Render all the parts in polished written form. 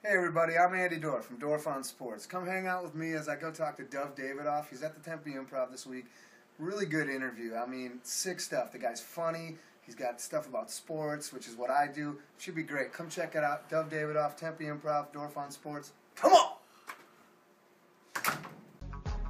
Hey everybody, I'm Andy Dorf from Dorf on Sports. Come hang out with me as I go talk to Dov Davidoff. He's at the Tempe Improv this week. Really good interview. I mean, sick stuff. The guy's funny. He's got stuff about sports, which is what I do. Should be great. Come check it out. Dov Davidoff, Tempe Improv, Dorf on Sports. Come on!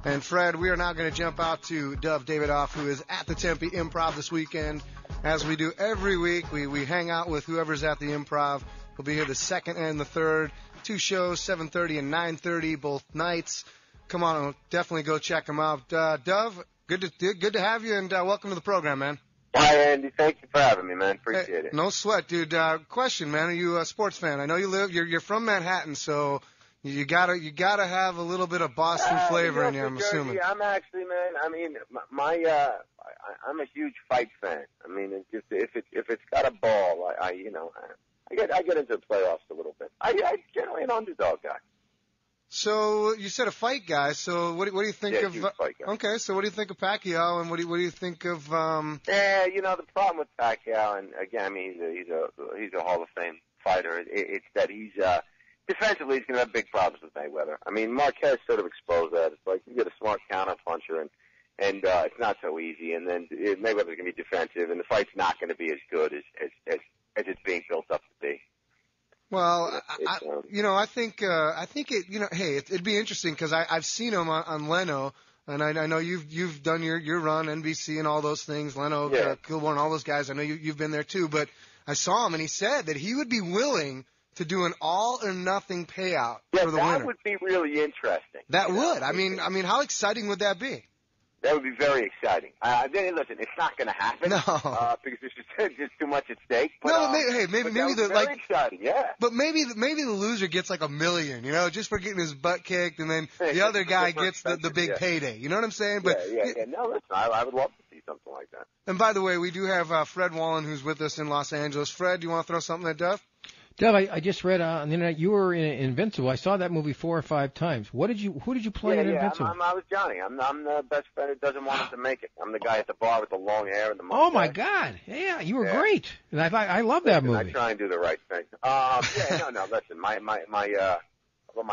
And Fred, we are now going to jump out to Dov Davidoff, who is at the Tempe Improv this weekend. As we do every week, we hang out with whoever's at the Improv. We'll be here the second and the third. 2 shows, 7:30 and 9:30, both nights. Come on, definitely go check them out. Dov, good to have you, and welcome to the program, man. Hi, Andy. Thank you for having me, man. Appreciate it. No sweat, dude. Question, man. Are you a sports fan? I know you're from Manhattan, so you gotta have a little bit of Boston flavor in you, I'm assuming. I'm actually, man. I mean, I'm a huge fight fan. I mean, if it's got a ball, I get into the playoffs a little bit. I'm generally an underdog guy. So you said a fight guy. So what do you think of? Huge fight guy. Okay, so what do you think of Pacquiao, and what do you think of? Yeah, the problem with Pacquiao, and again, I mean, he's a Hall of Fame fighter. It's that he's defensively he's going to have big problems with Mayweather. I mean, Marquez sort of exposed that. It's like you get a smart counter puncher, and it's not so easy. And then Mayweather's going to be defensive, and the fight's not going to be as good as it's being built up to be. Well, I think it, hey, it'd be interesting because I've seen him on Leno, and I know you've done your run, NBC and all those things, Leno, Kilborn, all those guys. I know you've been there too, but I saw him and he said that he would be willing to do an all or nothing payout for the winner. That would be really interesting. That would. I mean, how exciting would that be? That would be very exciting. Listen, it's not going to happen. No. Because there's just too much at stake. But, no, maybe very exciting, yeah. But maybe the loser gets like $1 million, just for getting his butt kicked, and then the other guy gets the big payday. You know what I'm saying? But yeah. No, listen, I would love to see something like that. And by the way, we do have Fred Wallin, who's with us in Los Angeles. Fred, do you want to throw something at Dov? Dov, I just read on the internet you were in Invincible. I saw that movie 4 or 5 times. Who did you play in Invincible? I was Johnny. I'm the best friend who doesn't want us to make it. I'm the guy at the bar with the long hair and the mustache. Oh my God! Yeah, you were great. And I love that movie. I try and do the right thing. No. Listen, my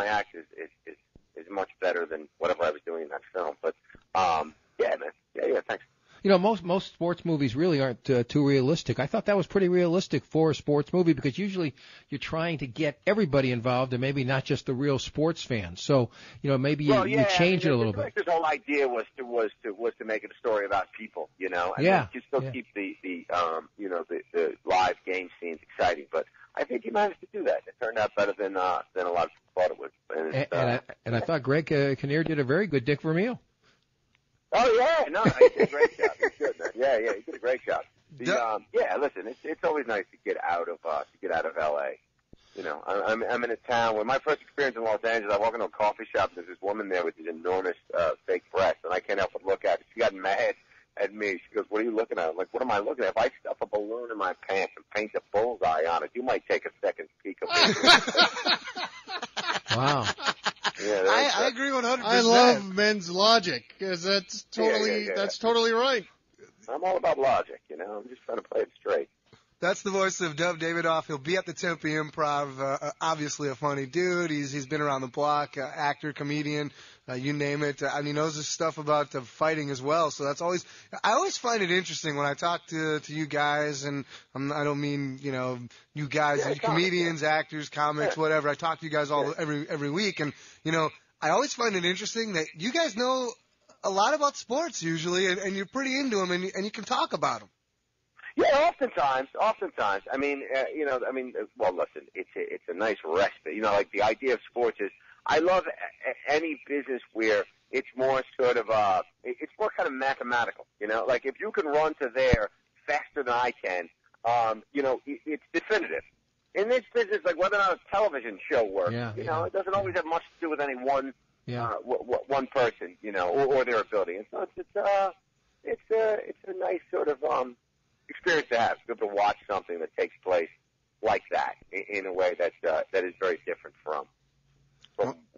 act is much better than whatever I was doing in that film. But man. Yeah. Thanks. Most sports movies really aren't too realistic. I thought that was pretty realistic for a sports movie because usually you're trying to get everybody involved and maybe not just the real sports fans. So, maybe you change it a little bit. The whole idea was to make it a story about people, and you still keep the live game scenes exciting. But I think he managed to do that. It turned out better than a lot of people thought it would. And I thought Greg Kinnear did a very good Dick Vermeil. Oh yeah, no, he did a great job. He's good, man. Yeah, he did a great job. Listen, it's always nice to get out of L.A. I'm in a town where my first experience in Los Angeles, I walk into a coffee shop and there's this woman there with these enormous fake breasts, and I can't help but look at her. She got mad at me. She goes, "What are you looking at?" I'm like, "What am I looking at? If I stuff a balloon in my pants and paint a bullseye on it, you might take a second peek of it." Wow. Yeah, I agree 100%. I love men's logic because that's totally right. I'm all about logic, I'm just trying to play it straight. That's the voice of Dov Davidoff. He'll be at the Tempe Improv. Obviously a funny dude. He's been around the block, actor, comedian, you name it. And he knows his stuff about fighting as well. So I always find it interesting when I talk to you guys, and I don't mean, you guys, comedians, actors, comics, whatever. I talk to you guys every week, and, I always find it interesting that you guys know a lot about sports usually, and you're pretty into them, and you can talk about them. Yeah, oftentimes. Well, listen, it's a nice respite. Like the idea of sports is, I love any business where it's more sort of it's more kind of mathematical. Like if you can run to there faster than I can, it's definitive. In this business, like whether or not a television show works, it doesn't always have much to do with any one one person, or their ability. And so it's a nice sort of experience to have, to be able to watch something that takes place like that in a way that is very different from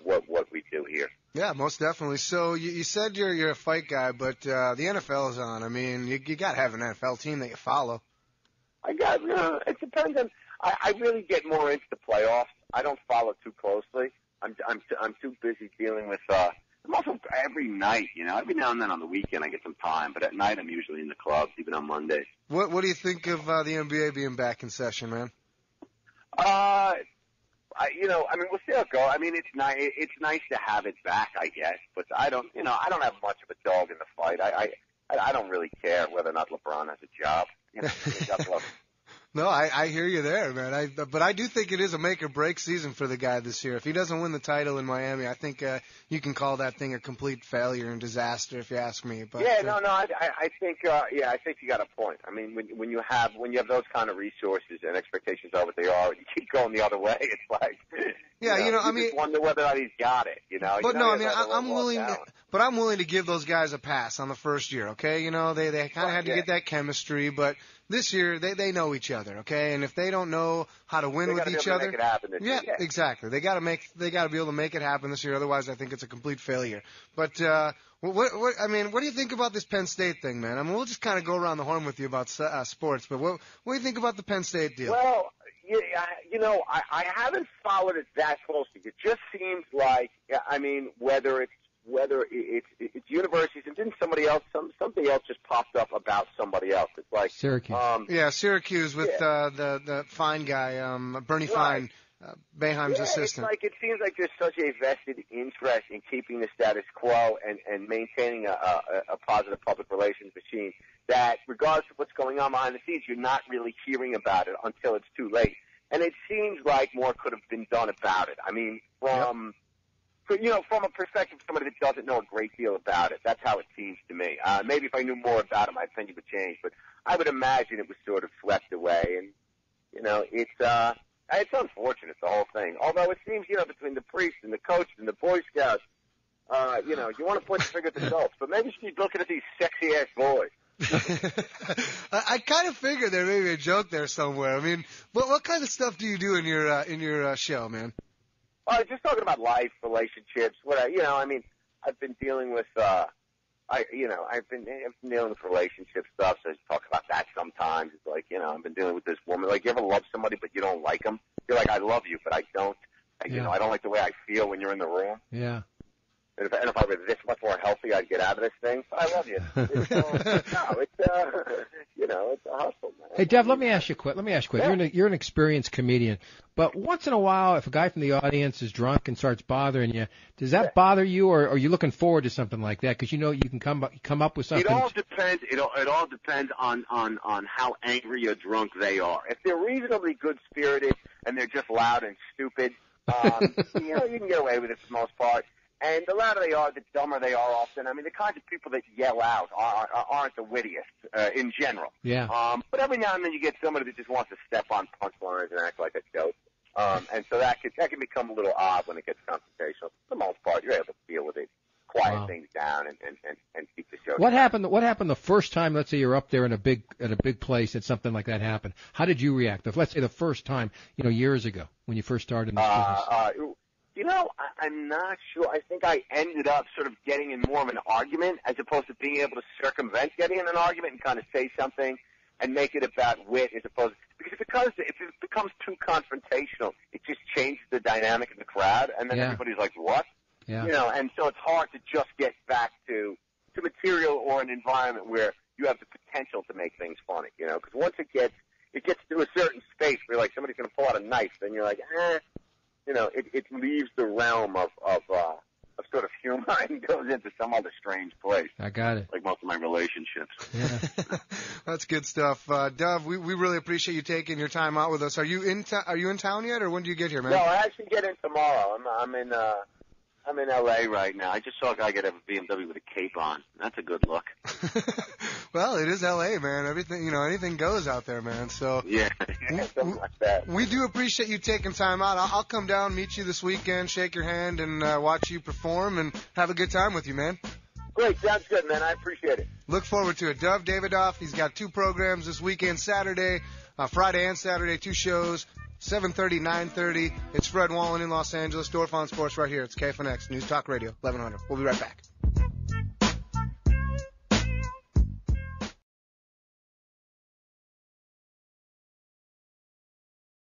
what we do here. Yeah, most definitely. So you said you're a fight guy, but the NFL is on. I mean, you got to have an NFL team that you follow. It depends on. I really get more into the playoffs. I don't follow too closely. I'm too busy dealing with. I'm also every night, every now and then on the weekend I get some time, but at night I'm usually in the clubs, even on Mondays. What do you think of the NBA being back in session, man? We'll see how it goes. I mean, it's nice to have it back, I guess, but I don't have much of a dog in the fight. I don't really care whether or not LeBron has a job. God love him. No, I hear you there, man. But I do think it is a make or break season for the guy this year. If he doesn't win the title in Miami, I think you can call that thing a complete failure and disaster, if you ask me. But I think you got a point. I mean, when you have those kind of resources and expectations are what they are, you keep going the other way. It's like you just wonder whether or not he's got it. But no, I mean, I'm willing to give those guys a pass on the first year. Okay, they kind of had to get that chemistry, but this year, they know each other, okay? And if they don't know how to win with each other, exactly. They got to be able to make it happen this year. Otherwise, I think it's a complete failure. But what do you think about this Penn State thing, man? I mean, we'll just kind of go around the horn with you about sports. But what do you think about the Penn State deal? Well, I haven't followed it that closely. It just seems like, whether it's universities, and didn't somebing else just popped up about somebody else. It's like Syracuse. Syracuse with the Fine guy, Bernie Fine, Boeheim's assistant. It seems like there's such a vested interest in keeping the status quo and maintaining a positive public relations machine that, regardless of what's going on behind the scenes, you're not really hearing about it until it's too late. And it seems like more could have been done about it. I mean, from a perspective of somebody that doesn't know a great deal about it, that's how it seems to me. Maybe if I knew more about it, my opinion would change. But I would imagine it was sort of swept away. And, it's unfortunate, the whole thing. Although it seems, between the priests and the coaches and the Boy Scouts, you want to point the finger at the adults. But maybe you should be looking at these sexy-ass boys. I kind of figured there may be a joke there somewhere. I mean, what kind of stuff do you do in your show, man? Just talking about life, relationships. I've been dealing with, I've been dealing with relationship stuff. So I just talk about that sometimes. It's like, I've been dealing with this woman. Like, you ever love somebody but you don't like them? You're like, I love you, but I don't. And, I don't like the way I feel when you're in the room. Yeah. And if I were this much more healthy, I'd get out of this thing. But I love you. It's a hustle, man. Hey, Dev, let me ask you a question. Yeah. You're an experienced comedian, but once in a while, if a guy from the audience is drunk and starts bothering you, does that bother you, or are you looking forward to something like that? Because you can come up with something. It all depends. It all depends on how angry or drunk they are. If they're reasonably good-spirited and they're just loud and stupid, you can get away with it for the most part. And the louder they are, the dumber they are often. I mean, the kinds of people that yell out aren't the wittiest in general. Yeah. But every now and then you get somebody that just wants to step on punchlines and act like a joke. And so that can become a little odd when it gets confrontational. For the most part, you're able to deal with it, quiet things down, and keep the show. What happened the first time? Let's say you're up there in a big place and something like that happened. How did you react? Let's say the first time, years ago when you first started in this business. I'm not sure. I think I ended up sort of getting in more of an argument as opposed to being able to circumvent getting in an argument and kind of say something and make it about wit as opposed to, because if it becomes too confrontational, it just changes the dynamic of the crowd, and then everybody's like, what? Yeah. And so it's hard to just get back to material or an environment where you have the potential to make things funny, because once it gets to a certain space where like somebody's going to pull out a knife, then you're like, it leaves the realm of sort of humor and goes into some other strange place. I got it. Like most of my relationships. Yeah. That's good stuff. Dov, we really appreciate you taking your time out with us. Are you in town yet, or when do you get here, man? No, I actually get in tomorrow. I'm in L.A. right now. I just saw a guy get a BMW with a cape on. That's a good look. Well, it is L.A., man. Everything, anything goes out there, man. So yeah, something like that. We do appreciate you taking time out. I'll come down, meet you this weekend, shake your hand, and watch you perform, and have a good time with you, man. Great, sounds good, man. I appreciate it. Look forward to it. Dov Davidoff, he's got 2 programs this weekend, Friday and Saturday, 2 shows. 7:30, 9:30. It's Fred Wallin in Los Angeles. Dorf on Sports right here. It's KFNX News Talk Radio, 1100. We'll be right back.